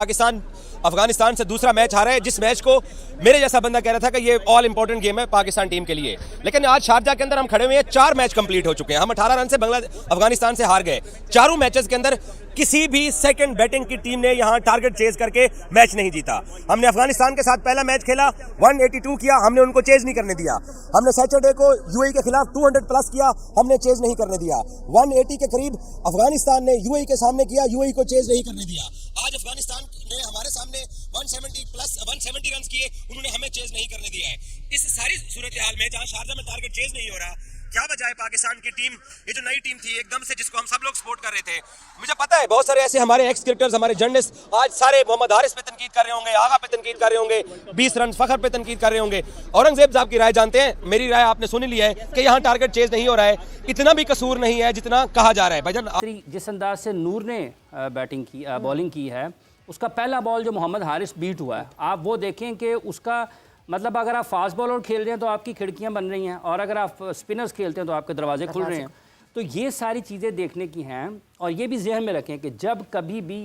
पाकिस्तान अफगानिस्तान से दूसरा मैच हारा है, जिस मैच को मेरे जैसा बंदा कह रहा था कि ये ऑल इंपॉर्टेंट गेम है पाकिस्तान टीम के लिए। लेकिन आज शारजा के अंदर हम खड़े हुए हैं, 4 मैच कंप्लीट हो चुके हैं। हम 18 रन से अफगानिस्तान से हार गए। चारों मैचेस के अंदर किसी भी सेकंड बैटिंग की टीम ने यहां टारगेट चेज करके मैच नहीं जीता। हमने अफगानिस्तान के साथ पहला मैच खेला, 182 किया, हमने उनको चेज नहीं करने दिया। हमने सैटरडे को यूएई के खिलाफ 200 प्लस किया, हमने चेज नहीं करने दिया। 180 के करीब अफगानिस्तान ने यूएई के सामने किया, यूएई को चेज नहीं करने दिया। आज अफगानिस्तान ने हमारे सामने 170 रन किए, उन्होंने हमें चेज नहीं करने दिया है। इस सारी सूरत हाल में जहां शारजा में टारगेट चेज नहीं हो रहा, क्या वजह है? पाकिस्तान की टीम, ये जो नई टीम थी एकदम से, जिसको हम सब लोग सपोर्ट कर रहे थे, मुझे पता है बहुत सारे ऐसे हमारे एक्स क्रिकेटर्स, हमारे जर्नलिस्ट आज सारे मोहम्मद हारिस पे तनकीद कर रहे होंगे, आगा पे तनकीद कर रहे होंगे, 20 रन फखर पे तनकीद कर रहे होंगे। औरंगजेब साहब की राय जानते हैं, मेरी राय आपने सुनी ली है कि यहाँ टारगेट चेज नहीं हो रहा है। इतना भी कसूर नहीं है जितना कहा जा रहा है। भाईजान, जिस अंदाज से नूर ने बैटिंग की, बॉलिंग की है, उसका पहला बॉल जो मोहम्मद हारिस बीट हुआ है, आप वो देखें कि उसका मतलब अगर आप फास्ट बॉलर खेल रहे हैं तो आपकी खिड़कियां बन रही हैं, और अगर आप स्पिनर्स खेलते हैं तो आपके दरवाजे खुल रहे हैं। तो ये सारी चीज़ें देखने की हैं। और ये भी जहन में रखें कि जब कभी भी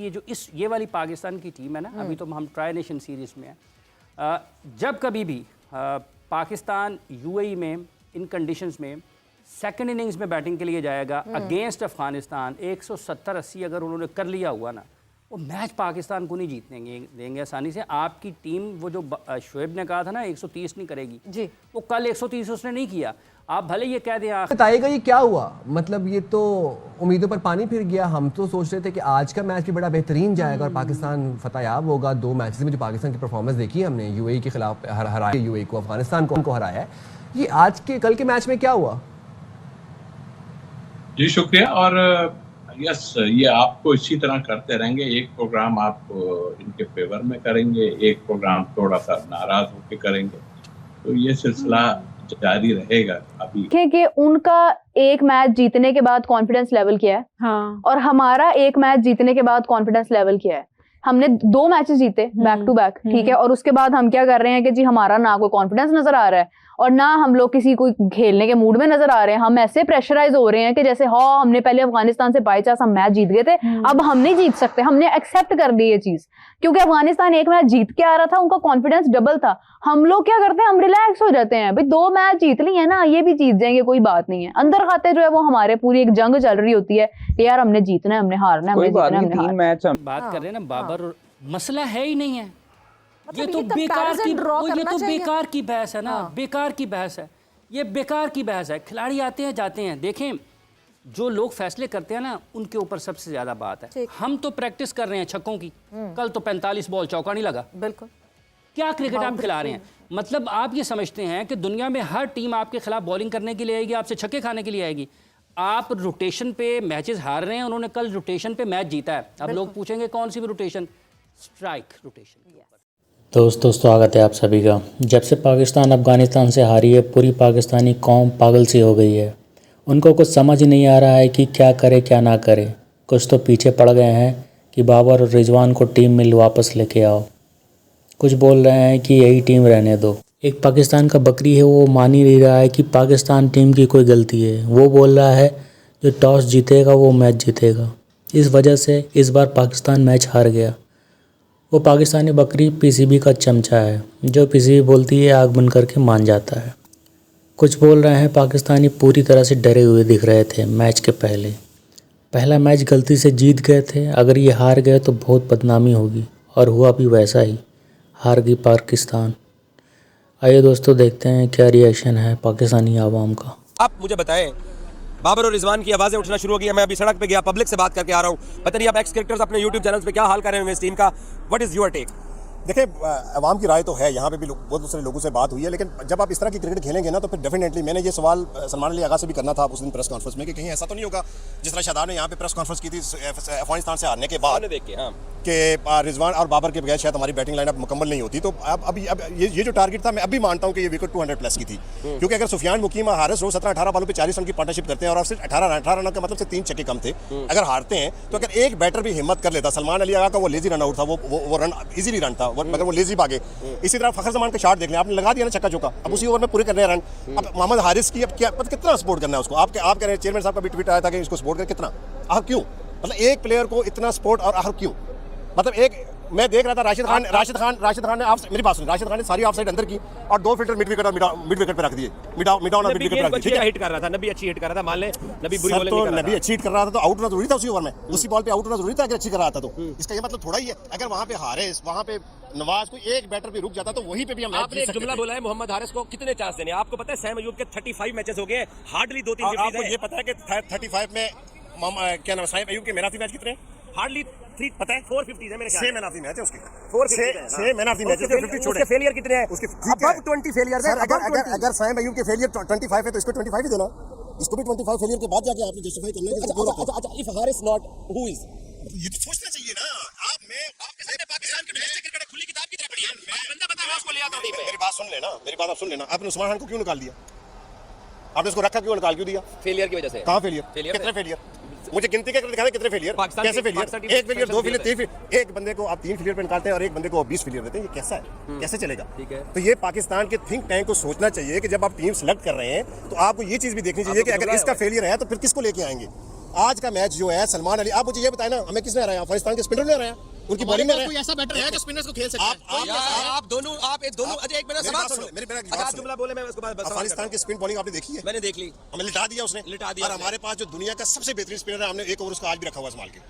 ये वाली पाकिस्तान की टीम है ना, अभी तो हम ट्राई नेशन सीरीज़ में हैं, जब कभी भी पाकिस्तान यूएई में इन कंडीशंस में सेकंड इनिंग्स में बैटिंग के लिए जाएगा अगेंस्ट अफगानिस्तान, 170-80 अगर उन्होंने कर लिया हुआ ना, वो मैच पाकिस्तान को नहीं जीतने देंगे आसानी से। आपकी टीम, वो जो शोएब ने कहा था ना 130 नहीं करेगी जी, वो कल 130 उसने नहीं किया। आप भले ये कह दें, आप बताइएगा ये क्या हुआ? मतलब ये तो उम्मीदों पर पानी फिर गया। हम तो सोच रहे थे कि आज का मैच भी बड़ा बेहतरीन जाएगा और पाकिस्तान फतेहयाब होगा। 2 मैचेस में जो पाकिस्तान की परफॉर्मेंस देखी हमने, यूएई के खिलाफ हराया, यूएई को, अफगानिस्तान को हराया है। ये आज के कल के मैच में क्या हुआ? जी शुक्रिया। और यस, ये आपको इसी तरह करते रहेंगे। एक प्रोग्राम आप इनके फेवर में करेंगे, एक प्रोग्राम थोड़ा सा नाराज होकर करेंगे, तो ये सिलसिला जारी रहेगा। अभी कि उनका एक मैच जीतने के बाद कॉन्फिडेंस लेवल क्या है, हाँ, और हमारा एक मैच जीतने के बाद कॉन्फिडेंस लेवल क्या है। हमने 2 मैचेस जीते बैक टू बैक, ठीक है, और उसके बाद हम क्या कर रहे हैं कि जी हमारा ना कोई कॉन्फिडेंस नजर आ रहा है और ना हम लोग किसी कोई खेलने के मूड में नजर आ रहे हैं। हम ऐसे प्रेशराइज हो रहे हैं कि जैसे हाँ, हमने पहले अफगानिस्तान से बाई चांस हम मैच जीत गए थे, अब हम नहीं जीत सकते। हमने एक्सेप्ट कर ली ये चीज, क्योंकि अफगानिस्तान एक मैच जीत के आ रहा था, उनका कॉन्फिडेंस डबल था। हम लोग क्या करते हैं, हम रिलैक्स हो जाते हैं, भाई 2 मैच जीत ली है ना, ये भी जीत जाएंगे, कोई बात नहीं है। अंदर खाते जो है वो हमारे पूरी एक जंग चल रही होती है, यार हमने जीतना है, हमने हारना है, हमने जीतना है, हमने हारना है। बात कर रहे हैं ना बाबर, मसला है ही नहीं है। ये तो बेकार की बहस है ना, बेकार की बहस है, ये बेकार की बहस है। खिलाड़ी आते हैं जाते हैं, देखें जो लोग फैसले करते हैं ना, उनके ऊपर सबसे ज्यादा बात है। हम तो प्रैक्टिस कर रहे हैं छक्कों की, कल तो 45 बॉल चौका नहीं लगा। बिल्कुल, क्या क्रिकेट आप खिला रहे हैं? मतलब आप ये समझते हैं कि दुनिया में हर टीम आपके खिलाफ बॉलिंग करने के लिए आएगी, आपसे छक्के खाने के लिए आएगी। आप रोटेशन पे मैचेस हार रहे हैं, उन्होंने कल रोटेशन पे मैच जीता है। अब लोग पूछेंगे कौन सी भी रोटेशन? Strike rotation. दोस्तों स्वागत है आप सभी का। जब से पाकिस्तान अफगानिस्तान से हारी है, पूरी पाकिस्तानी कौम पागल सी हो गई है। उनको कुछ समझ ही नहीं आ रहा है कि क्या करे क्या ना करे। कुछ तो पीछे पड़ गए हैं कि बाबर और रिजवान को टीम में वापस लेके आओ, कुछ बोल रहे हैं कि यही टीम रहने दो। एक पाकिस्तान का बकरी है, वो मान ही नहीं रहा है कि पाकिस्तान टीम की कोई गलती है। वो बोल रहा है जो टॉस जीतेगा वो मैच जीतेगा। इस वजह से इस बार पाकिस्तान मैच हार गया। वो पाकिस्तानी बकरी पीसीबी का चमचा है, जो पीसीबी बोलती है आग बन करके मान जाता है। कुछ बोल रहे हैं पाकिस्तानी पूरी तरह से डरे हुए दिख रहे थे मैच के पहले। पहला मैच गलती से जीत गए थे, अगर ये हार गए तो बहुत बदनामी होगी, और हुआ भी वैसा ही, हार गई पाकिस्तान। आइए दोस्तों देखते हैं क्या रिएक्शन है पाकिस्तानी आवाम का। आप मुझे बताएं, बाबर और रिजवान की आवाज़ें उठना शुरू हो गई है। मैं अभी सड़क पे गया, पब्लिक से बात करके आ रहा हूँ। पता नहीं आप एक्स क्रिकेटर्स अपने यूट्यूब चैनल्स पे क्या हाल कर रहे हैं इस टीम का। What is your take? देखिए, अवाम की राय तो है, यहाँ पे भी बहुत दूसरे लोगों से बात हुई है, लेकिन जब आप इस तरह की क्रिकेट खेलेंगे ना, तो फिर डेफिनेटली मैंने ये सवाल सलमान अली आगा से भी करना था उस दिन प्रेस कॉन्फ्रेंस में कि कहीं ऐसा तो नहीं होगा जिस तरह शादाब ने यहाँ पे प्रेस कॉन्फ्रेंस की थी अफगानिस्तान से हारने के बाद कि रिजवान और बाबर के बगैर शायद हमारी बैटिंग लाइनअप मुकम्मल नहीं होती। तो अब ये जो टारगेट था, मैं अब भी मानता हूँ कि ये विकेट 200 प्लस की थी, क्योंकि अगर सुफियान मुकीम और हारिस रोज 17-18 बॉलों पे 40 रन की पार्टनरशिप करते हैं और सिर्फ 18 रन का मतलब से 3 छक्के कम थे, अगर हारते हैं तो अगर एक बैटर भी हिम्मत कर लेता, सलमान अली आगा का वो लेजी रन आउट था, वो रन इजीली रन था, मगर वो लेजी भागे। इसी तरह फखर जमान का शॉट देख लें, आपने लगा दिया ना छक्का चौका, अब उसी ओवर में पूरे करने हैं रन। अब मोहम्मद हारिस की अब क्या कितना सपोर्ट करना है उसको? आप कह रहे हैं, चेयरमैन साहब का भी ट्वीट आया था कि इसको सपोर्ट कर कितना, आखिर क्यों? मतलब एक प्लेयर को इतना सपोर्ट और आखिर क्यों? मतलब एक मैं देख रहा था राशिद खान ने मेरी बात सुनी, राशिद खान ने सारी ऑफ साइड अंदर की और 2 फिल्टर मिड विकेट पे रख दिए, मिड ऑन और मिड विकेट पे रख दिए। हिट कर रहा था, नबी अच्छी हिट कर रहा था, मान ले नबी बुरी सर बॉलिंग तो नहीं कर रहा नबी अच्छी हिट कर रहा था तो आउट होना जरूरी था उसी ओवर में, उसी बॉल पे आउट होना जरूरी था अगर अच्छी कर रहा था तो। इसका ये मतलब थोड़ा ही है, अगर वहां पे हारिस, वहां पे नवाज कोई एक बैटर भी रुक जाता तो वहीं पे भी हम मैच आपने एक जुमला बोला है मोहम्मद हारिस को कितने चांस देने, आपको पता है सैम अयूब के 35 मैचेस हो गए, हार्डली 2-3 आपको 50 ये पता है कि 35 में क्या नाम सैम अयूब के मैन ऑफ द मैच कितने हैं? हार्डली 3 पता है 450 है मेरे ख्याल 6 मैन ऑफ द मैच है उसके, 6 मैन ऑफ द मैच है, 50 छोड़े। उसके फेलियर कितने हैं? उसके अबव 20 फेलियर है। अगर सैम अयूब के फेलियर 25 है तो इसको 25 ही देना, इसको भी 25 फेलियर के बाद जाके आपने जस्टिफाई करना है। अच्छा, if Haris not who is, ये तो सोचना चाहिए ना आप। मैं आपके सामने पाकिस्तान की टेस्ट क्रिकेट खुली किताब की तरह पढ़ी है, बंदा बता मैं उसको ले आता हूं। मेरी बात सुन लेना, मेरी बात आप सुन लेना। आपने उस्मान खान को क्यों निकाल दिया? आपने उसको रखा क्यों, निकाल क्यों दिया? फेलियर की वजह से। कहां फेलियर? कितने फेलियर? मुझे गिनती करके दिखा दे कितने फेलियर, कैसे फेलियर? 1 failure, 2 failure, 3 failure. एक बंदे को आप 3 फेलियर पे निकालते हैं और एक बंदे को 20 फेलियर देते हैं, ये कैसा है? कैसे चलेगा? ठीक है। तो ये पाकिस्तान के थिंक टैंक को सोचना चाहिए कि जब आप टीम सेलेक्ट कर रहे हैं तो आपको ये चीज भी देखनी चाहिए कि अगर इसका फेलियर है तो फिर किसको लेके आएंगे? आज का मैच जो है सलमान अली, आप मुझे ये बताएं ना, हमें किसने हराया? अफगानिस्तान के स्पिनर ने हराया, उनकी बॉलिंग में कोई ऐसा बैटर है जो स्पिनर्स को खेल सकता है? आप दोनों अजय एक मिनट सवाल सुनो, मेरी आप जुमला बोले मैं उसको बात अफगानिस्तान की स्पिन बॉलिंग आपने देखी है? मैंने देख ली, हमें लिटा दिया उसने, लिटा दिया। और हमारे पास जो दुनिया का सबसे बेहतरीन स्पिनर है, हमने एक ओवर उसका आज भी रखा हुआ संभाल के,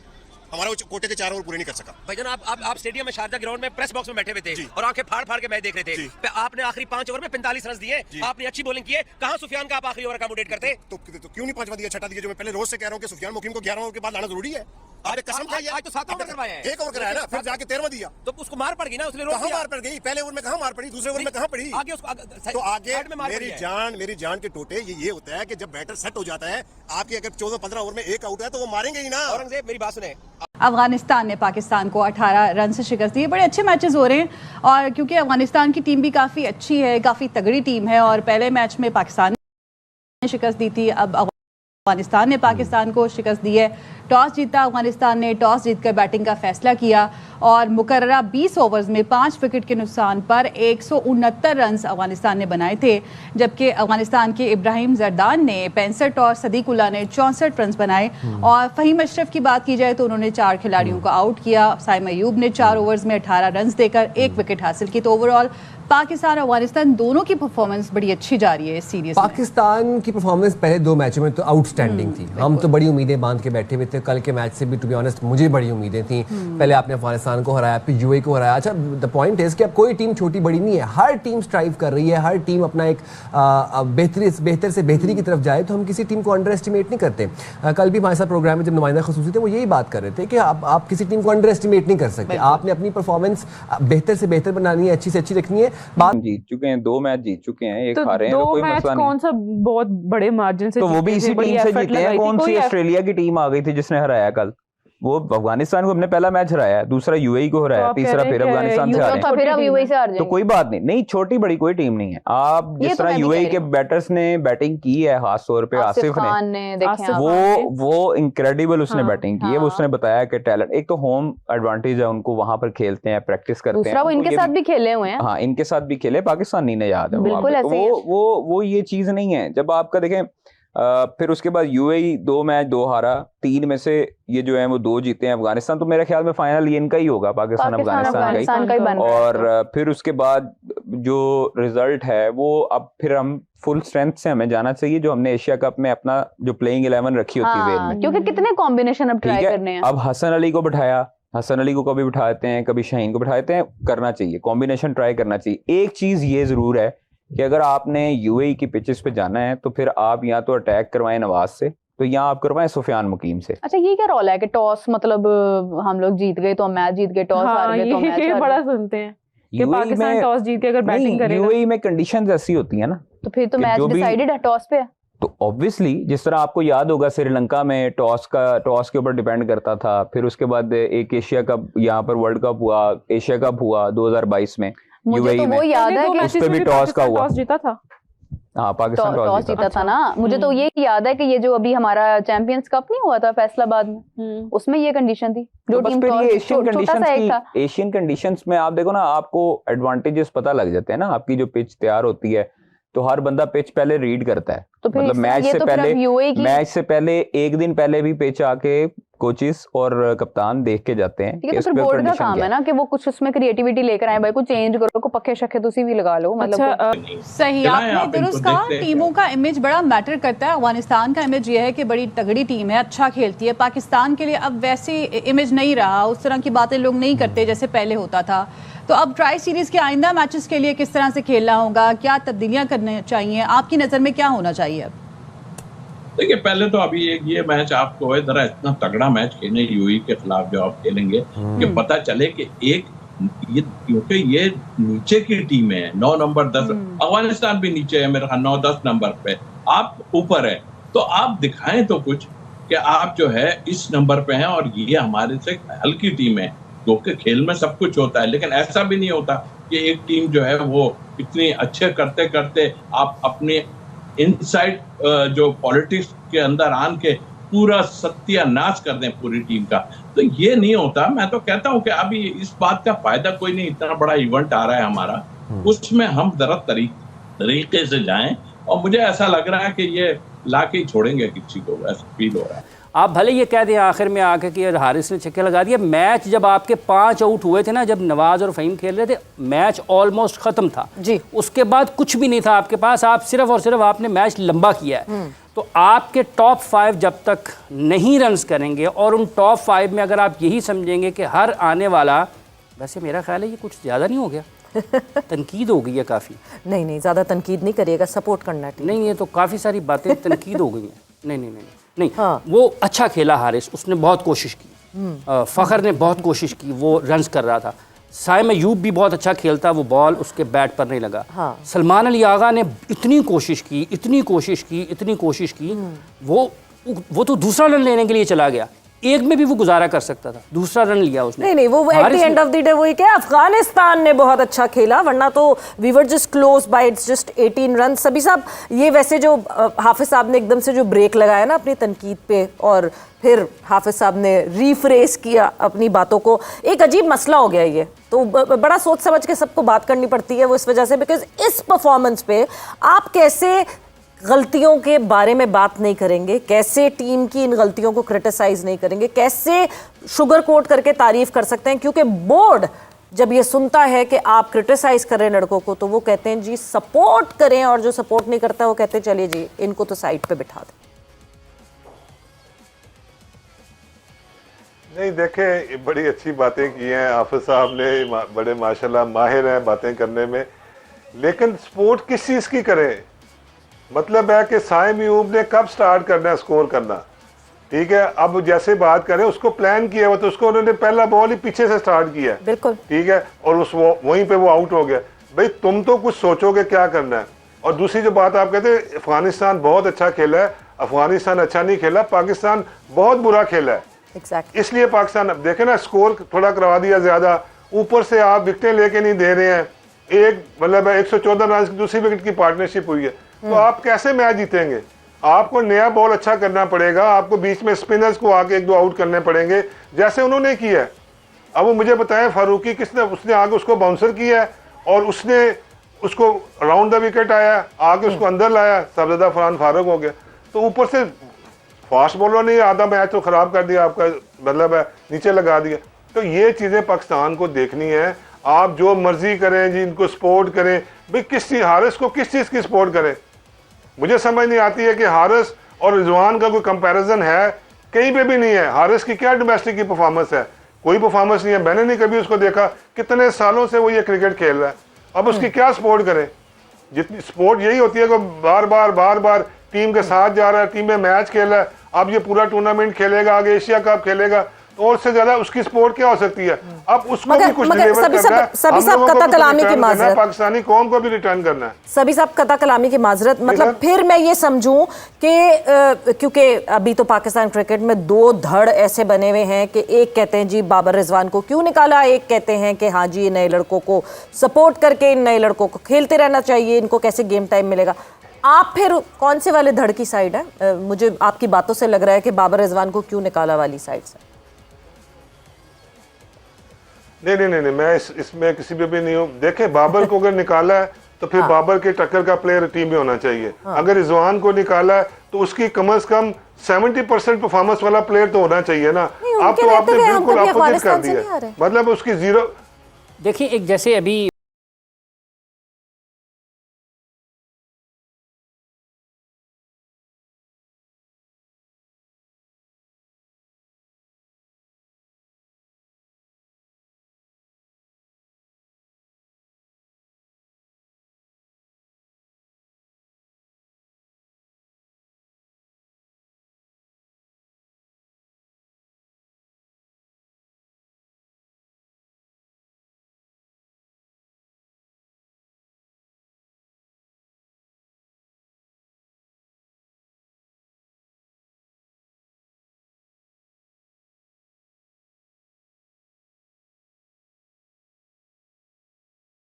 हमारा वो कोटे के 4 ओवर पूरे नहीं कर सका। भाईजान आप स्टेडियम में शारजा ग्राउंड में प्रेस बॉक्स में बैठे हुए थे और आंखें फाड़ फाड़ के मैच देख रहे थे, आपने आखिरी 5 ओवर में 45 रन दिए, आपने अच्छी बॉलिंग की है, कहां सुफियान का आप आखिरी ओवर अकोमोडेट करते? तो क्यों नहीं 5वां दिया, छठा दिया? जो मैं पहले रोज से कह रहा हूं कि सुफियान मुकीम को 11 ओवर के बाद लाना जरूरी है। आपने कसम खाई है, आज तो 7 ओवर करवाया है, 1 ओवर कराया ना, फिर जाके 13वां दिया तो उसको मार पड़ गई ना, उसने रोक कहां दिया। मार पड़ गई? पहले ओवर में कहां मार पड़ी, दूसरे ओवर में कहां पड़ी? आगे उसको तो आगे साइड में मार पड़ी है। मेरी जान के टोटे ये होता है कि जब बैटर सेट हो जाता है, आपकी अगर 14-15 ओवर में एक आउट है तो वो मारेंगे ही ना। औरंगजेब मेरी बात सुने, अफगानिस्तान ने पाकिस्तान को 18 रन से शिकस्त दी। बड़े अच्छे मैचेस हो रहे हैं और क्योंकि अफगानिस्तान की टीम भी काफ़ी अच्छी है, काफ़ी तगड़ी टीम है और पहले मैच में पाकिस्तान ने शिकस्त दी थी, अब अफगानिस्तान ने पाकिस्तान को शिकस्त दी है। टॉस जीता अफगानिस्तान ने, टॉस जीतकर बैटिंग का फैसला किया और मुकर्ररा 20 ओवर्स में 5 विकेट के नुकसान पर 169 रन अफगानिस्तान ने बनाए थे, जबकि अफगानिस्तान के इब्राहिम जरदान ने 65 और सदीकुल्ला ने 64 रन बनाए। और फ़हीम अशरफ की बात की जाए तो उन्होंने 4 खिलाड़ियों को आउट किया। साइम अयूब ने 4 ओवर्स में 18 रन देकर 1 विकेट हासिल की। तो ओवरऑल पाकिस्तान अफगानिस्तान दोनों की परफॉर्मेंस बड़ी अच्छी जा रही है इस सीरीज में। पाकिस्तान की परफॉर्मेंस पहले 2 मैचों में तो आउटस्टैंडिंग थी, हम तो बड़ी उम्मीदें बांध के बैठे हुए थे। कल के मैच से भी टू बी ऑनेस्ट मुझे बड़ी उम्मीदें थी। पहले आपने अफगानिस्तान को हराया, फिर यूएई को हराया। अच्छा, द पॉइंट इज कि अब कोई टीम छोटी बड़ी नहीं है, हर टीम स्ट्राइव कर रही है, हर टीम अपना एक बेहतर से बेहतरी की तरफ जाए, तो हम किसी टीम को अंडर एस्टिमेट नहीं करते। कल भी हमारे साथ प्रोग्राम में जब नुमाइंदा खसूसी थे वो यही बात कर रहे थे कि आप किसी टीम को अंडर एस्टिमेट नहीं कर सकते, आपने अपनी परफॉर्मेंस बेहतर से बेहतर बनानी है, अच्छी से अच्छी रखनी है। बात जीत चुके हैं, 2 मैच जीत चुके हैं, एक तो हारे हैं, तो कोई मसला नहीं। कौन सा बहुत बड़े मार्जिन से तो वो भी इसी टीम से जीते हैं। कौन सी ऑस्ट्रेलिया की टीम आ गई थी जिसने हराया कल? वो अफगानिस्तान को अपने पहला मैच हराया, दूसरा यूएई को हराया, तीसरा फिर अफगानिस्तान से हारे। तो कोई बात नहीं, छोटी बड़ी कोई टीम नहीं है। आप जिस तरह यूएई के बैटर्स ने बैटिंग की है, खास तौर पे आसिफ ने, वो इनक्रेडिबल उसने बैटिंग की है। वो उसने बताया कि टैलेंट, एक तो होम एडवांटेज है उनको, वहां पर खेलते हैं, प्रैक्टिस करते हैं। वो इनके साथ भी खेले हुए हैं। हाँ, इनके साथ भी खेले, पाकिस्तानी ने याद है। वो ये चीज नहीं है। जब आपका देखें फिर उसके बाद यूएई 2 मैच 2 हारा, 3 में से ये जो है वो 2 जीते हैं। अफगानिस्तान तो मेरे ख्याल में फाइनल ये इनका ही होगा, पाकिस्तान अफगानिस्तान का ही। और फिर उसके बाद जो रिजल्ट है वो अब फिर हम फुल स्ट्रेंथ से हमें जाना चाहिए, जो हमने एशिया कप में अपना जो प्लेइंग 11 रखी होती है वेल में, क्योंकि कितने कॉम्बिनेशन अब ट्राई करने हैं। अब हसन अली को बिठाया, हसन अली को कभी बिठाते हैं, कभी शाहीन को बिठाते हैं, करना चाहिए, कॉम्बिनेशन ट्राई करना चाहिए। एक चीज ये जरूर है कि अगर आपने यूएई की पिचेस पे जाना है तो फिर आप या तो अटैक करवाएं नवाज से, तो यहाँ आप करवाएं सुफियान मुकीम से। अच्छा, ये क्या रोल है कि टॉस मतलब हम लोग जीत गए तो मैच जीत गए, टॉस हार गए तो मैच हार गए? बड़ा सुनते हैं कि पाकिस्तान टॉस जीत के अगर बैटिंग करेगा। यूएई में कंडीशंस ऐसी होती है ना, तो फिर तो मैच डिसाइडेड है टॉस पे। तो ऑब्वियसली जिस तरह आपको याद होगा श्रीलंका में टॉस के ऊपर डिपेंड करता था। फिर उसके बाद एक एशिया कप, यहाँ पर वर्ल्ड कप हुआ, एशिया कप हुआ 2022 में मुझे तो वो याद है कि उस पे भी टॉस का हुआ, टॉस जीता था। हाँ, पाकिस्तान टॉस जीता था ना। मुझे तो ये याद है कि ये जो अभी हमारा चैंपियंस कप नहीं हुआ था फैसलाबाद में, उसमें ये कंडीशन थी। जो टीम एशियन कंडीशंस में आप देखो ना, आपको एडवांटेजेस पता लग जाते हैं ना। आपकी जो पिच तैयार होती है तो हर बंदा पिच पहले रीड करता है, तो मतलब मैच से पहले एक दिन पहले भी पिच आके कोचेस और कप्तान देख के जाते हैं ठीक है, तो फिर बोर्ड का काम है ना कि वो कुछ उसमें क्रिएटिविटी लेकर आए, भाई को चेंज करो, को पक्के शक्के तुसी भी लगा लो, मतलब सही आपने दुरुस्त कहा। टीमों का इमेज बड़ा मैटर करता है। अफगानिस्तान का इमेज ये है कि बड़ी तगड़ी टीम है, अच्छा खेलती है। पाकिस्तान के लिए अब वैसे इमेज नहीं रहा, उस तरह की बातें लोग नहीं करते जैसे पहले होता था। तो अब ट्राई सीरीज के आइंदा मैचेस के लिए किस तरह से खेलना होगा, क्या तब्दीलियां करनी चाहिए, आपकी नज़र में क्या होना चाहिए? अब देखिए, पहले तो अभी एक ये मैच आपको है जरा इतना तगड़ा मैच खेलने यूएई के खिलाफ जो आप खेलेंगे कि पता चले कि एक ये, क्योंकि ये नीचे की टीम है, 9 नंबर 10, अफगानिस्तान भी नीचे है मेरे ख्याल 9-10 नंबर पे, आप ऊपर है, तो आप दिखाएं तो कुछ कि आप जो है इस नंबर पे हैं और ये हमारे से हल्की टीम है। क्योंकि खेल में सब कुछ होता है, लेकिन ऐसा भी नहीं होता कि एक टीम जो है वो इतनी अच्छे करते करते आप अपने इनसाइड जो पॉलिटिक्स के अंदर आन के पूरा सत्यानाश कर दें पूरी टीम का, तो ये नहीं होता। मैं तो कहता हूं कि अभी इस बात का फायदा कोई नहीं, इतना बड़ा इवेंट आ रहा है हमारा, उसमें हम जरा तरीके से जाएं, और मुझे ऐसा लग रहा है कि ये लाके ही छोड़ेंगे किसी को, ऐसा फील हो रहा है। आप भले ये कह दें आखिर में आके कि हारिस ने छक्के लगा दिया, मैच जब आपके 5 आउट हुए थे ना, जब नवाज और फ़हीम खेल रहे थे, मैच ऑलमोस्ट ख़त्म था जी, उसके बाद कुछ भी नहीं था आपके पास, आप सिर्फ और सिर्फ आपने मैच लंबा किया है। तो आपके टॉप 5 जब तक नहीं रन्स करेंगे और उन टॉप 5 में अगर आप यही समझेंगे कि हर आने वाला, वैसे मेरा ख्याल है ये कुछ ज़्यादा नहीं हो गया, तनकीद हो गई है काफ़ी। नहीं ज़्यादा तनकीद नहीं करिएगा, सपोर्ट करना है। नहीं, ये तो काफ़ी सारी बातें तनकीद हो गई हैं। नहीं हाँ। वो अच्छा खेला हारिस, उसने बहुत कोशिश की, फ़खर ने बहुत कोशिश की, वो रन्स कर रहा था। साइम अयूब भी बहुत अच्छा खेलता, वो बॉल उसके बैट पर नहीं लगा। हाँ। सलमान अली आगा ने इतनी कोशिश की, वो तो दूसरा रन लेने के लिए चला गया, एक में भी वो गुजारा कर सकता था, दूसरा रन लिया उसने। नहीं वो at the end of the day वही क्या, अफगानिस्तान ने बहुत अच्छा खेला, वरना तो we were just close by just 18 run. सभी साहब, ये वैसे जो हाफिज साहब ने एकदम से जो ब्रेक लगाया ना अपनी तनकीद पे, और फिर हाफिज साहब ने रीफ्रेस किया अपनी बातों को, एक अजीब मसला हो गया ये। तो बड़ा सोच समझ के सबको बात करनी पड़ती है वो इस वजह से, बिकॉज इस परफॉर्मेंस पे आप कैसे गलतियों के बारे में बात नहीं करेंगे, कैसे टीम की इन गलतियों को क्रिटिसाइज नहीं करेंगे, कैसे शुगर कोट करके तारीफ कर सकते हैं? क्योंकि बोर्ड जब ये सुनता है कि आप क्रिटिसाइज कर रहे हैं लड़कों को, तो वो कहते हैं जी सपोर्ट करें, और जो सपोर्ट नहीं करता वो कहते हैं चलिए जी इनको तो साइड पे बिठा दें। नहीं, देखें, बड़ी अच्छी बातें की हैं हाफिज साहब ने, बड़े माशाल्लाह माहिर हैं बातें करने में, लेकिन सपोर्ट किस चीज़ की करें? मतलब है कि साइम अयूब ने कब स्टार्ट करना है स्कोर करना, ठीक है? अब जैसे बात करें, उसको प्लान किया हुआ, तो उसको उन्होंने पहला बॉल ही पीछे से स्टार्ट किया, बिल्कुल ठीक है, और वहीं पे वो आउट हो गया। भाई तुम तो कुछ सोचोगे क्या करना है। और दूसरी जो बात आप कहते हैं अफगानिस्तान बहुत अच्छा खेला है, अफगानिस्तान अच्छा नहीं खेला, पाकिस्तान बहुत बुरा खेला है। इसलिए पाकिस्तान, अब देखे ना, स्कोर थोड़ा करवा दिया ज्यादा, ऊपर से आप विकेटें लेके नहीं दे रहे हैं, एक मतलब 114 रन की दूसरी विकेट की पार्टनरशिप हुई है, तो आप कैसे मैच जीतेंगे? आपको नया बॉल अच्छा करना पड़ेगा, आपको बीच में स्पिनर्स को आके 1-2 आउट करने पड़ेंगे, जैसे उन्होंने किया है। अब वो मुझे बताएं, फारूकी किसने, उसने आगे उसको बाउंसर किया है और उसने उसको राउंड द विकेट आया, आगे उसको अंदर लाया, सबजदा फरहान फारूक हो गया। तो ऊपर से फास्ट बॉलर ने आधा मैच तो खराब कर दिया आपका, मतलब है नीचे लगा दिया। तो ये चीजें पाकिस्तान को देखनी है। आप जो मर्जी करें जी, इनको सपोर्ट करें, भाई किस चीज, हारिस को किस चीज की सपोर्ट करें? मुझे समझ नहीं आती है कि हारिस और रिजवान का कोई कंपैरिजन है, कहीं पे भी नहीं है। हारिस की क्या डोमेस्टिक की परफॉर्मेंस है? कोई परफॉर्मेंस नहीं है, मैंने नहीं कभी उसको देखा, कितने सालों से वो ये क्रिकेट खेल रहा है। अब उसकी क्या सपोर्ट करें? जितनी सपोर्ट यही होती है कि बार बार टीम के साथ जा रहा है, टीम में मैच खेल रहा है, अब ये पूरा टूर्नामेंट खेलेगा, आगे एशिया कप खेलेगा, तो और से ज्यादा उसकी सपोर्ट क्या हो सकती है? अब उसको भी कुछ डिलीवर करना है, सभी साहब कता कलामी की माजरत, पाकिस्तानी कौम को भी रिटर्न करना है। सभी साहब कता कलामी की माजरत, मतलब फिर मैं ये समझूं कि क्योंकि अभी तो पाकिस्तान क्रिकेट में 2 धड़ ऐसे बने हुए हैं कि एक कहते हैं जी बाबर रिजवान को क्यों निकाला, एक कहते हैं कि हाँ जी ये नए लड़कों को सपोर्ट करके इन नए लड़कों को खेलते रहना चाहिए, इनको कैसे गेम टाइम मिलेगा। आप फिर कौन से वाले धड़ की साइड है? मुझे आपकी बातों से लग रहा है कि बाबर रिजवान को क्यों निकाला वाली साइड से। नहीं, मैं इसमें किसी पे भी नहीं हूँ। देखें, बाबर को अगर निकाला है तो फिर बाबर के टक्कर का प्लेयर टीम में होना चाहिए। अगर रिजवान को निकाला है तो उसकी कम से कम 70% परफॉर्मेंस वाला प्लेयर तो होना चाहिए ना। नहीं, आप उनके तो रहते आपने हुए हम बिल्कुल कभी अपोजिट कर अफगानिस्तान से दिया, नहीं आ रहे। मतलब उसकी जीरो। देखिए एक जैसे अभी